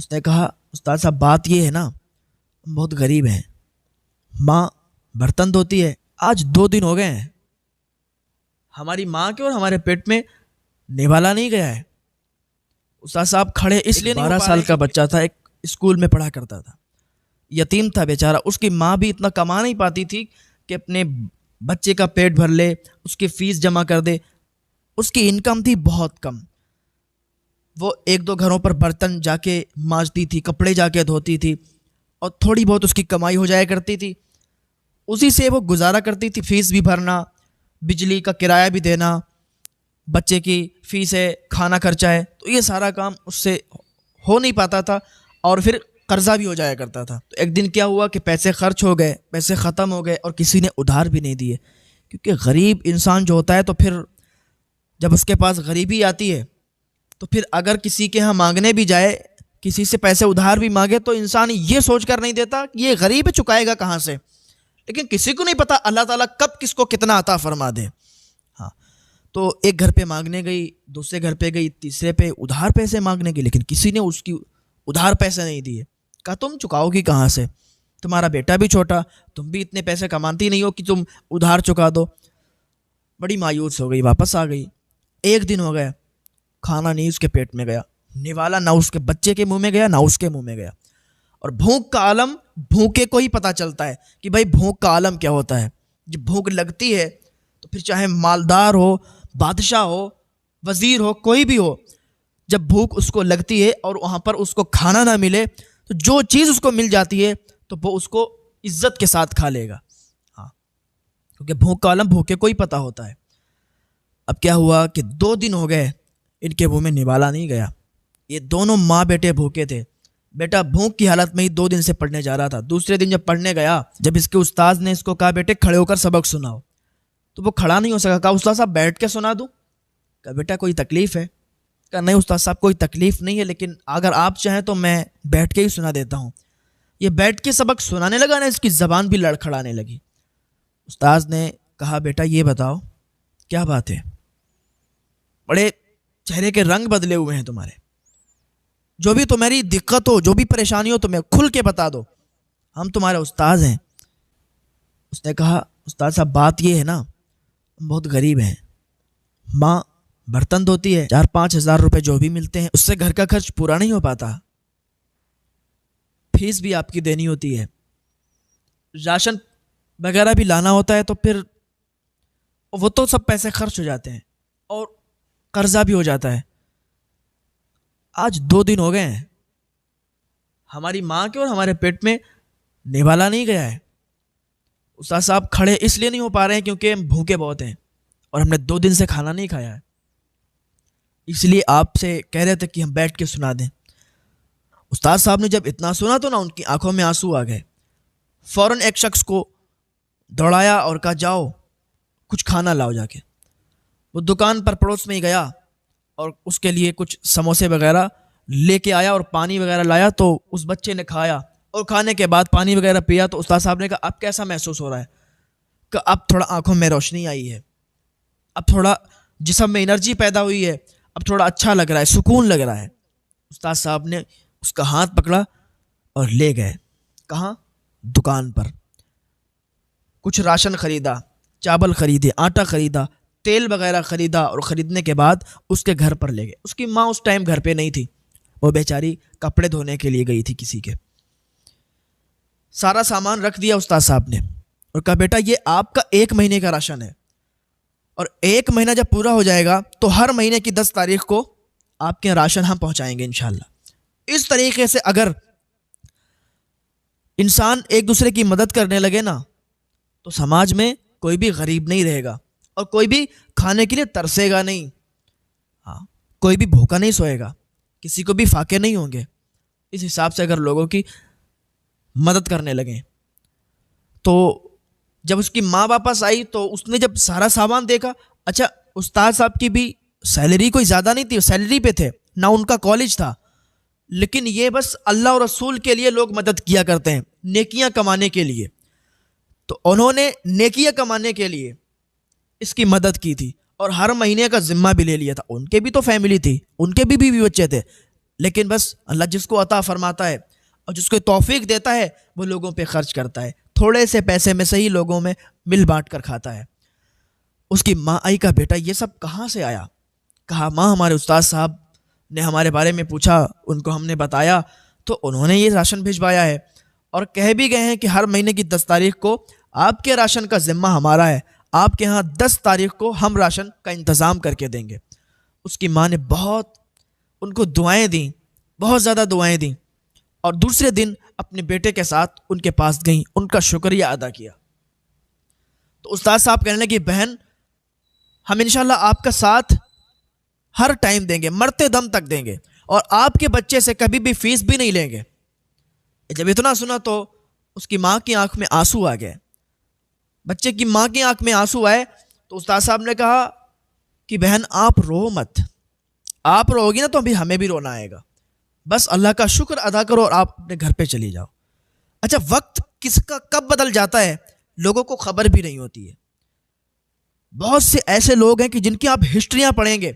اس نے کہا استاد صاحب بات یہ ہے نا، ہم بہت غریب ہیں، ماں برتن دھوتی ہے، آج 2 دن ہو گئے ہیں، ہماری ماں کے اور ہمارے پیٹ میں نوالا نہیں گیا ہے۔ استاد صاحب کھڑے اس لیے 12 سال کا بچہ تھا، ایک اسکول میں پڑھا کرتا تھا، یتیم تھا بیچارہ، اس کی ماں بھی اتنا کما نہیں پاتی تھی کہ اپنے بچے کا پیٹ بھر لے، اس کی فیس جمع کر دے، اس کی انکم تھی بہت کم، وہ 1-2 گھروں پر برتن جا کے مانجتی تھی، کپڑے جا کے دھوتی تھی، اور تھوڑی بہت اس کی کمائی ہو جایا کرتی تھی، اسی سے وہ گزارا کرتی تھی، فیس بھی بھرنا، بجلی کا کرایہ بھی دینا، بچے کی فیس ہے، کھانا خرچہ ہے، تو یہ سارا کام اس سے ہو نہیں پاتا تھا، اور پھر قرضہ بھی ہو جایا کرتا تھا۔ تو ایک دن کیا ہوا کہ پیسے خرچ ہو گئے، پیسے ختم ہو گئے، اور کسی نے ادھار بھی نہیں دیے، کیونکہ غریب انسان جو ہوتا ہے تو پھر جب اس کے پاس غریبی آتی ہے تو پھر اگر کسی کے ہاں مانگنے بھی جائے، کسی سے پیسے ادھار بھی مانگے، تو انسان یہ سوچ کر نہیں دیتا کہ یہ غریب چکائے گا کہاں سے، لیکن کسی کو نہیں پتا اللہ تعالیٰ کب کس کو کتنا عطا فرما دے۔ ہاں، تو ایک گھر پہ مانگنے گئی، دوسرے گھر پہ گئی، تیسرے پہ ادھار پیسے مانگنے گئی، لیکن کسی نے اس کی ادھار پیسے نہیں دیے۔ کہا تم چکاؤ گی کہاں سے، تمہارا بیٹا بھی چھوٹا، تم بھی اتنے پیسے کماتی نہیں ہو کہ تم ادھار چکا دو۔ بڑی مایوس ہو گئی، واپس آ گئی۔ 1 دن ہو گیا، کھانا نہیں اس کے پیٹ میں گیا، نوالا نہ اس کے بچے کے منہ میں گیا، نہ اس کے منہ میں گیا۔ اور بھوک کا عالم بھوکے کو ہی پتہ چلتا ہے کہ بھائی بھوک کا عالم کیا ہوتا ہے۔ جب بھوک لگتی ہے تو پھر چاہے مالدار ہو، بادشاہ ہو، وزیر ہو، کوئی بھی ہو، جب بھوک اس کو لگتی ہے اور وہاں پر اس کو کھانا نہ ملے تو جو چیز اس کو مل جاتی ہے تو وہ اس کو عزت کے ساتھ کھا لے گا۔ ہاں، کیونکہ بھوک کا عالم بھوکے کو ہی پتہ ہوتا ہے۔ اب کیا ہوا کہ 2 دن ہو گئے، ان کے منہ میں نوالا نہیں گیا، یہ دونوں ماں بیٹے بھوکے تھے۔ بیٹا بھوک کی حالت میں ہی 2 دن سے پڑھنے جا رہا تھا، دوسرے دن جب پڑھنے گیا، جب اس کے استاذ نے اس کو کہا بیٹے کھڑے ہو کر سبق سناؤ، تو وہ کھڑا نہیں ہو سکا۔ کہا استاد صاحب بیٹھ کے سنا دوں؟ کہا بیٹا کوئی تکلیف ہے؟ کہا نہیں استاد صاحب کوئی تکلیف نہیں ہے، لیکن اگر آپ چاہیں تو میں بیٹھ کے ہی سنا دیتا ہوں۔ یہ بیٹھ کے سبق سنانے لگا نا، اس کی زبان بھی لڑکھڑانے لگی۔ استاذ نے کہا بیٹا یہ بتاؤ کیا بات ہے، بڑے چہرے کے رنگ بدلے ہوئے ہیں تمہارے، جو بھی تمہاری دقت ہو، جو بھی پریشانی ہو تمہیں کھل کے بتا دو، ہم تمہارے استاذ ہیں۔ اس نے کہا استاد صاحب بات یہ ہے نا، ہم بہت غریب ہیں، ماں برتن دھوتی ہے، 4-5 ہزار روپے جو بھی ملتے ہیں اس سے گھر کا خرچ پورا نہیں ہو پاتا، فیس بھی آپ کی دینی ہوتی ہے، راشن وغیرہ بھی لانا ہوتا ہے، تو پھر وہ تو سب پیسے خرچ ہو جاتے ہیں اور قرضہ بھی ہو جاتا ہے۔ آج 2 دن ہو گئے ہیں، ہماری ماں کے اور ہمارے پیٹ میں نوالا نہیں گیا ہے۔ استاد صاحب کھڑے اس لیے نہیں ہو پا رہے ہیں کیونکہ ہم بھوکے بہت ہیں اور ہم نے 2 دن سے کھانا نہیں کھایا ہے، اس لیے آپ سے کہہ رہے تھے کہ ہم بیٹھ کے سنا دیں۔ استاد صاحب نے جب اتنا سنا تو نا ان کی آنکھوں میں آنسو آ گئے، فوراً ایک شخص کو دوڑایا اور کہا جاؤ کچھ کھانا لاؤ جا کے۔ وہ دکان پر پڑوس میں ہی گیا اور اس کے لیے کچھ سموسے وغیرہ لے کے آیا اور پانی وغیرہ لایا، تو اس بچے نے کھایا اور کھانے کے بعد پانی وغیرہ پیا، تو استاد صاحب نے کہا اب کیسا محسوس ہو رہا ہے؟ کہ اب تھوڑا آنکھوں میں روشنی آئی ہے، اب تھوڑا جسم میں انرجی پیدا ہوئی ہے، اب تھوڑا اچھا لگ رہا ہے، سکون لگ رہا ہے۔ استاد صاحب نے اس کا ہاتھ پکڑا اور لے گئے، کہاں؟ دکان پر، کچھ راشن خریدا، چاول خریدے، آٹا خریدا، تیل وغیرہ خریدا، اور خریدنے کے بعد اس کے گھر پر لے گئے۔ اس کی ماں اس ٹائم گھر پہ نہیں تھی، وہ بیچاری کپڑے دھونے کے لیے گئی تھی کسی کے۔ سارا سامان رکھ دیا استاد صاحب نے اور کہا بیٹا یہ آپ کا 1 مہینے کا راشن ہے، اور 1 مہینہ جب پورا ہو جائے گا تو ہر مہینے کی 10 تاریخ کو آپ کے راشن ہم پہنچائیں گے انشاءاللہ۔ اس طریقے سے اگر انسان ایک دوسرے کی مدد کرنے لگے نا تو سماج میں کوئی بھی غریب نہیں رہے گا اور کوئی بھی کھانے کے لیے ترسے گا نہیں، ہاں کوئی بھی بھوکا نہیں سوئے گا، کسی کو بھی فاقے نہیں ہوں گے۔ اس حساب سے اگر لوگوں کی مدد کرنے لگیں تو جب اس کی ماں واپس آئی تو اس نے جب سارا سامان دیکھا، اچھا استاد صاحب کی بھی سیلری کوئی زیادہ نہیں تھی، سیلری پہ تھے، نہ ان کا کالج تھا، لیکن یہ بس اللہ اور رسول کے لیے لوگ مدد کیا کرتے ہیں، نیکیاں کمانے کے لیے، تو انہوں نے نیکیاں کمانے کے لیے اس کی مدد کی تھی اور ہر مہینے کا ذمہ بھی لے لیا تھا۔ ان کے بھی تو فیملی تھی، ان کے بھی بیوی بچے تھے، لیکن بس اللہ جس کو عطا فرماتا ہے اور جس کو توفیق دیتا ہے وہ لوگوں پہ خرچ کرتا ہے، تھوڑے سے پیسے میں صحیح لوگوں میں مل بانٹ کر کھاتا ہے۔ اس کی ماں آئی، کہا بیٹا یہ سب کہاں سے آیا؟ کہا ماں ہمارے استاد صاحب نے ہمارے بارے میں پوچھا، ان کو ہم نے بتایا تو انہوں نے یہ راشن بھجوایا ہے، اور کہہ بھی گئے ہیں کہ ہر مہینے کی 10 تاریخ کو آپ کے راشن کا ذمہ ہمارا ہے، آپ کے ہاں 10 تاریخ کو ہم راشن کا انتظام کر کے دیں گے۔ اس کی ماں نے بہت ان کو دعائیں دیں، بہت زیادہ دعائیں دیں، اور دوسرے دن اپنے بیٹے کے ساتھ ان کے پاس گئیں، ان کا شکریہ ادا کیا۔ تو استاد صاحب کہنے لگے بہن ہم انشاءاللہ آپ کا ساتھ ہر ٹائم دیں گے، مرتے دم تک دیں گے، اور آپ کے بچے سے کبھی بھی فیس بھی نہیں لیں گے۔ جب اتنا سنا تو اس کی ماں کی آنکھ میں آنسو آ گئے، بچے کی ماں کی آنکھ میں آنسو آئے تو استاد صاحب نے کہا کہ بہن آپ رو مت، آپ رو گی نا تو ابھی ہمیں بھی رونا آئے گا، بس اللہ کا شکر ادا کرو اور آپ اپنے گھر پہ چلی جاؤ۔ اچھا وقت کس کا کب بدل جاتا ہے لوگوں کو خبر بھی نہیں ہوتی ہے۔ بہت سے ایسے لوگ ہیں کہ جن کی آپ ہسٹریاں پڑھیں گے،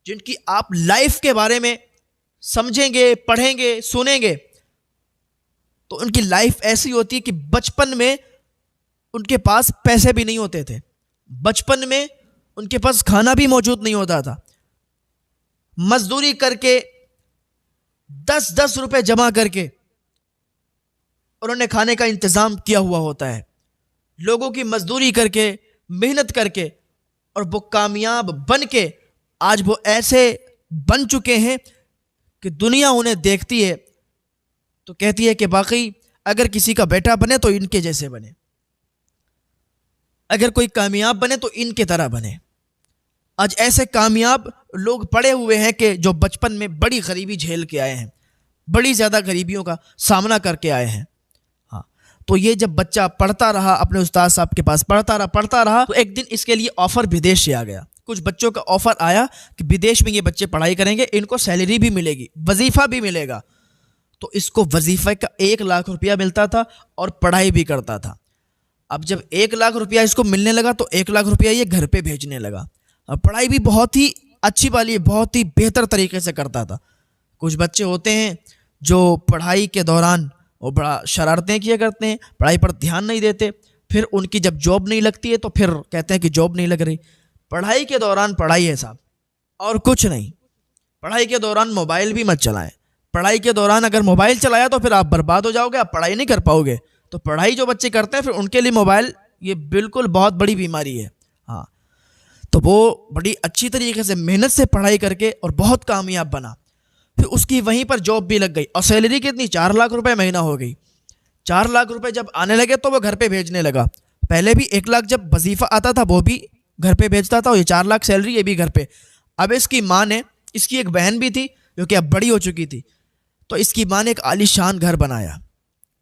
جن کی آپ لائف کے بارے میں سمجھیں گے، پڑھیں گے، سنیں گے، تو ان کی لائف ایسی ہوتی ہے کہ بچپن میں ان کے پاس پیسے بھی نہیں ہوتے تھے، بچپن میں ان کے پاس کھانا بھی موجود نہیں ہوتا تھا، مزدوری کر کے 10 روپے جمع کر کے انہوں نے کھانے کا انتظام کیا ہوا ہوتا ہے، لوگوں کی مزدوری کر کے، محنت کر کے، اور وہ کامیاب بن کے آج وہ ایسے بن چکے ہیں کہ دنیا انہیں دیکھتی ہے تو کہتی ہے کہ باقی اگر کسی کا بیٹا بنے تو ان کے جیسے بنے، اگر کوئی کامیاب بنے تو ان کے طرح بنے۔ آج ایسے کامیاب لوگ پڑے ہوئے ہیں کہ جو بچپن میں بڑی غریبی جھیل کے آئے ہیں، بڑی زیادہ غریبیوں کا سامنا کر کے آئے ہیں۔ ہاں تو یہ جب بچہ پڑھتا رہا اپنے استاد صاحب کے پاس، پڑھتا رہا تو ایک دن اس کے لیے آفر بدیش سے آ گیا، کچھ بچوں کا آفر آیا کہ بدیش میں یہ بچے پڑھائی کریں گے، ان کو سیلری بھی ملے گی، وظیفہ بھی ملے گا۔ تو اس کو وظیفے کا 1 لاکھ روپیہ ملتا تھا اور پڑھائی بھی کرتا تھا۔ اب جب 1 لاکھ روپیہ اس کو ملنے لگا تو 1 لاکھ روپیہ یہ گھر پہ بھیجنے لگا، اور پڑھائی بھی بہت ہی اچھی والی، بہت ہی بہتر طریقے سے کرتا تھا۔ کچھ بچے ہوتے ہیں جو پڑھائی کے دوران وہ بڑا شرارتیں کیا کرتے ہیں، پڑھائی پر دھیان نہیں دیتے، پھر ان کی جب جاب نہیں لگتی ہے تو پھر کہتے ہیں کہ جاب نہیں لگ رہی۔ پڑھائی کے دوران پڑھائی ہے صاحب، اور کچھ نہیں۔ پڑھائی کے دوران موبائل بھی مت چلائیں، پڑھائی کے دوران اگر موبائل چلایا تو پھر آپ برباد ہو جاؤ گے، آپ پڑھائی نہیں کر پاؤ گے۔ تو پڑھائی جو بچے کرتے ہیں پھر ان کے لیے موبائل یہ بالکل بہت بڑی بیماری ہے۔ ہاں تو وہ بڑی اچھی طریقے سے محنت سے پڑھائی کر کے اور بہت کامیاب بنا، پھر اس کی وہیں پر جاب بھی لگ گئی، اور سیلری کتنی، 4 لاکھ روپے مہینہ ہو گئی۔ 4 لاکھ روپے جب آنے لگے تو وہ گھر پہ بھیجنے لگا۔ پہلے بھی 1 لاکھ جب وظیفہ آتا تھا وہ بھی گھر پہ بھیجتا تھا، اور یہ 4 لاکھ سیلری یہ بھی گھر پہ۔ اب اس کی ماں نے، اس کی ایک بہن بھی تھی جو کہ اب بڑی ہو چکی تھی، تو اس کی ماں نے ایک عالی شان گھر بنایا،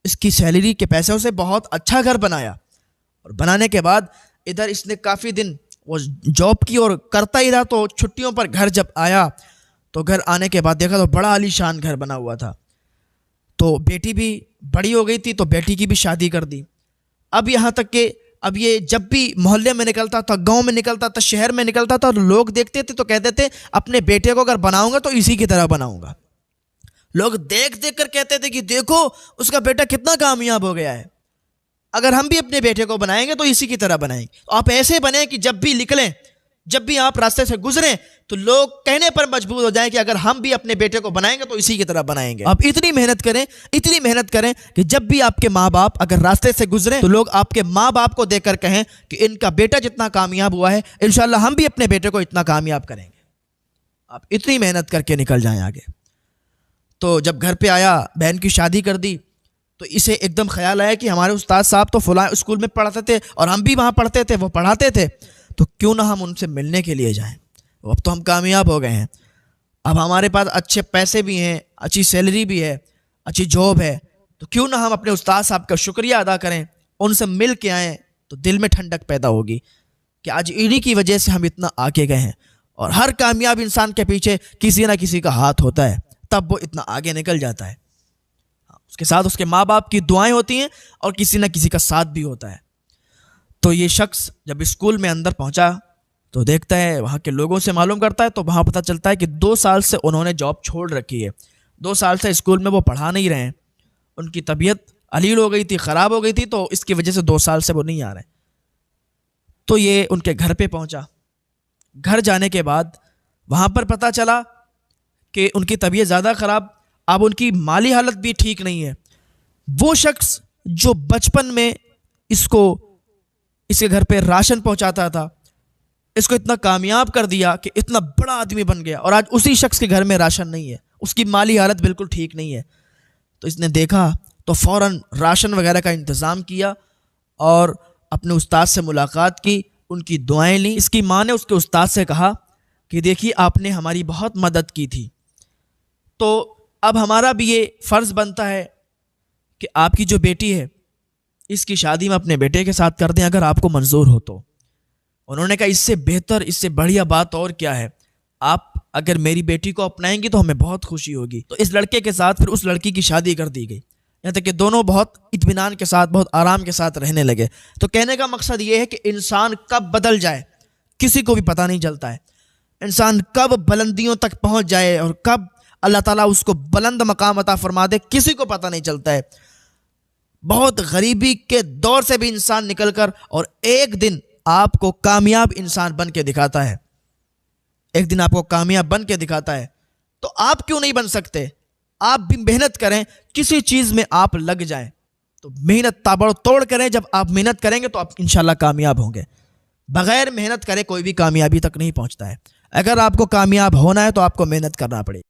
اس کی سیلری کے پیسوں سے بہت اچھا گھر بنایا، اور بنانے کے بعد ادھر اس نے کافی دن وہ جاب کی اور کرتا ہی رہا، تو چھٹیوں پر گھر جب آیا تو گھر آنے کے بعد دیکھا تو بڑا عالی شان گھر بنا ہوا تھا۔ تو بیٹی بھی بڑی ہو گئی تھی تو بیٹی کی بھی شادی کر دی۔ اب یہاں تک کہ اب یہ جب بھی محلے میں نکلتا تھا، گاؤں میں نکلتا تھا، شہر میں نکلتا تھا، تو لوگ دیکھتے تھے تو کہتے تھے اپنے بیٹے کو اگر بناؤں گا تو اسی کی طرح بناؤں گا۔ لوگ دیکھ کر کہتے تھے کہ دیکھو اس کا بیٹا کتنا کامیاب ہو گیا ہے، اگر ہم بھی اپنے بیٹے کو بنائیں گے تو اسی کی طرح بنائیں گے۔ آپ ایسے بنیں کہ جب بھی نکلیں، جب بھی آپ راستے سے گزریں تو لوگ کہنے پر مجبور ہو جائیں کہ اگر ہم بھی اپنے بیٹے کو بنائیں گے تو اسی کی طرح بنائیں گے۔ آپ اتنی محنت کریں کہ جب بھی آپ کے ماں باپ اگر راستے سے گزریں تو لوگ آپ کے ماں باپ کو دیکھ کر کہیں کہ ان کا بیٹا جتنا کامیاب ہوا ہے انشاءاللہ ہم بھی اپنے بیٹے کو اتنا کامیاب کریں گے۔ آپ اتنی محنت کر کے نکل جائیں آگے۔ تو جب گھر پہ آیا، بہن کی شادی کر دی، تو اسے ایک دم خیال آیا کہ ہمارے استاد صاحب تو فلاں اسکول میں پڑھاتے تھے اور ہم بھی وہاں پڑھتے تھے، وہ پڑھاتے تھے، تو کیوں نہ ہم ان سے ملنے کے لیے جائیں۔ اب تو ہم کامیاب ہو گئے ہیں، اب ہمارے پاس اچھے پیسے بھی ہیں، اچھی سیلری بھی ہے، اچھی جاب ہے، تو کیوں نہ ہم اپنے استاد صاحب کا شکریہ ادا کریں، ان سے مل کے آئیں، تو دل میں ٹھنڈک پیدا ہوگی کہ آج انہی کی وجہ سے ہم اتنا آگے گئے ہیں۔ اور ہر کامیاب انسان کے پیچھے کسی نہ کسی کا ہاتھ ہوتا ہے، تب وہ اتنا آگے نکل جاتا ہے۔ اس کے ساتھ اس کے ماں باپ کی دعائیں ہوتی ہیں اور کسی نہ کسی کا ساتھ بھی ہوتا ہے۔ تو یہ شخص جب اسکول میں اندر پہنچا تو دیکھتا ہے وہاں کے لوگوں سے معلوم کرتا ہے، تو وہاں پتہ چلتا ہے کہ 2 سال سے انہوں نے جاب چھوڑ رکھی ہے، 2 سال سے اسکول میں وہ پڑھا نہیں رہے ہیں، ان کی طبیعت علیل ہو گئی تھی، خراب ہو گئی تھی، تو اس کی وجہ سے 2 سال سے وہ نہیں آ رہے۔ تو یہ ان کے گھر پہ پہنچا۔ گھر جانے کے بعد وہاں پر پتہ چلا کہ ان کی طبیعت زیادہ خراب، اب ان کی مالی حالت بھی ٹھیک نہیں ہے۔ وہ شخص جو بچپن میں اس کے گھر پہ راشن پہنچاتا تھا، اس کو اتنا کامیاب کر دیا کہ اتنا بڑا آدمی بن گیا، اور آج اسی شخص کے گھر میں راشن نہیں ہے، اس کی مالی حالت بالکل ٹھیک نہیں ہے۔ تو اس نے دیکھا تو فوراً راشن وغیرہ کا انتظام کیا اور اپنے استاد سے ملاقات کی، ان کی دعائیں لیں۔ اس کی ماں نے اس کے استاد سے کہا کہ دیکھیے آپ نے ہماری بہت مدد کی تھی، تو اب ہمارا بھی یہ فرض بنتا ہے کہ آپ کی جو بیٹی ہے اس کی شادی میں اپنے بیٹے کے ساتھ کر دیں، اگر آپ کو منظور ہو تو۔ انہوں نے کہا اس سے بہتر، اس سے بڑھیا بات اور کیا ہے، آپ اگر میری بیٹی کو اپنائیں گی تو ہمیں بہت خوشی ہوگی۔ تو اس لڑکے کے ساتھ پھر اس لڑکی کی شادی کر دی گئی، یہاں تک کہ دونوں بہت اطمینان کے ساتھ، بہت آرام کے ساتھ رہنے لگے۔ تو کہنے کا مقصد یہ ہے کہ انسان کب بدل جائے کسی کو بھی پتہ نہیں چلتا ہے، انسان کب بلندیوں تک پہنچ جائے اور کب اللہ تعالیٰ اس کو بلند مقام عطا فرما دے کسی کو پتہ نہیں چلتا ہے۔ بہت غریبی کے دور سے بھی انسان نکل کر اور ایک دن آپ کو کامیاب انسان بن کے دکھاتا ہے، ایک دن آپ کو کامیاب بن کے دکھاتا ہے۔ تو آپ کیوں نہیں بن سکتے؟ آپ بھی محنت کریں، کسی چیز میں آپ لگ جائیں، تو محنت تابڑ توڑ کریں۔ جب آپ محنت کریں گے تو آپ انشاءاللہ کامیاب ہوں گے۔ بغیر محنت کرے کوئی بھی کامیابی تک نہیں پہنچتا ہے۔ اگر آپ کو کامیاب ہونا ہے تو آپ کو محنت کرنا پڑے گی۔